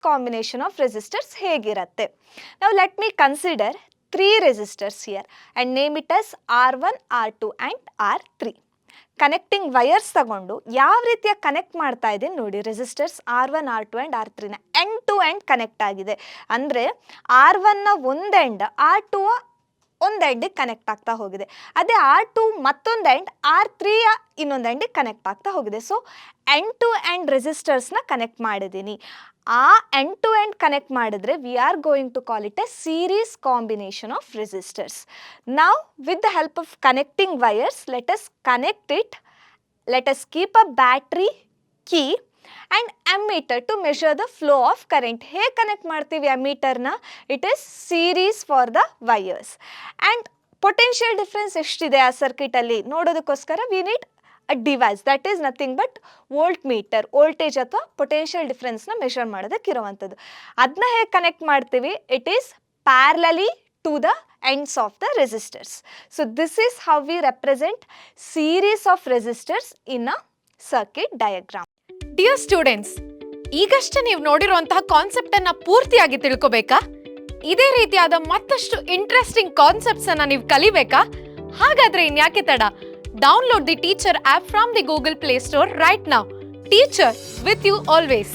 Combination of resistors ಹೇಗಿರುತ್ತೆ. ನಾವು let me consider 3 resistors here and name it as R1, R2 and R3. Connecting wires ತಗೊಂಡು ಯಾವ ರೀತಿಯ connect ಮಾಡ್ತಾ ಇದ್ದೀನಿ ನೋಡಿ. ರೆಸಿಸ್ಟರ್ಸ್ R1, R2 ಆ್ಯಂಡ್ R3ನ ಎಂಡ್ ಟು ಎಂಡ್ ಕನೆಕ್ಟ್ ಆಗಿದೆ. ಅಂದರೆ R1ನ ಒಂದು ಎಂಡ್ R2 ಒಂದು ಎಂಡಿಗೆ ಕನೆಕ್ಟ್ ಆಗ್ತಾ ಹೋಗಿದೆ. ಅದೇ R2 ಮತ್ತೊಂದು ಎಂಡ್ R3ಯ ಇನ್ನೊಂದು ಎಂಡಿಗೆ ಕನೆಕ್ಟ್ ಆಗ್ತಾ ಹೋಗಿದೆ. ಸೊ ಎಂಡ್ ಟು ಎಂಡ್ ರೆಸಿಸ್ಟರ್ಸ್ನ ಕನೆಕ್ಟ್ ಮಾಡಿದ್ದೀನಿ. ಆ ಎಂಡ್ ಟು ಎಂಡ್ ಕನೆಕ್ಟ್ ಮಾಡಿದ್ರೆ we are going to call it a series combination of resistors. Now with the help of connecting wires let us connect it. Let us keep a battery key and ammeter to measure the flow of current. ಹೇಗೆ connect ಮಾಡ್ತೀವಿ ಅಮ್ಮೀಟರ್ನ? It is series for the wires. And potential difference ಎಷ್ಟಿದೆ ಆ ಸರ್ಕ್ಯೂಟಲ್ಲಿ ನೋಡೋದಕ್ಕೋಸ್ಕರ V need a device that is nothing but volt meter. Voltage ಅಥವಾ potential ಡಿಫ್ರೆನ್ಸ್ನ measure ಮಾಡೋದಕ್ಕಿರುವಂಥದ್ದು. ಅದನ್ನ ಹೇಗೆ ಕನೆಕ್ಟ್ ಮಾಡ್ತೀವಿ? It is parallelly to the ends of the resistors. So this is how we represent series of resistors in a circuit diagram. Dear students, ಈಗಷ್ಟೇ ನೀವು ನೋಡಿರುವಂತಹ concept ಅನ್ನ ಪೂರ್ತಿಯಾಗಿ ತಿಳ್ಕೊಬೇಕಾ? ಇದೇ ರೀತಿಯಾದ ಮತ್ತಷ್ಟು ಇಂಟ್ರೆಸ್ಟಿಂಗ್ ಕಾನ್ಸೆಪ್ಟ್ಸ್ ಅನ್ನ ನೀವು ಕಲಿಬೇಕಾ? ಹಾಗಾದ್ರೆ ಇನ್ಯಾಕೆ ತಡ? Download the teacher app from the Google Play Store right now. Teacher with you always.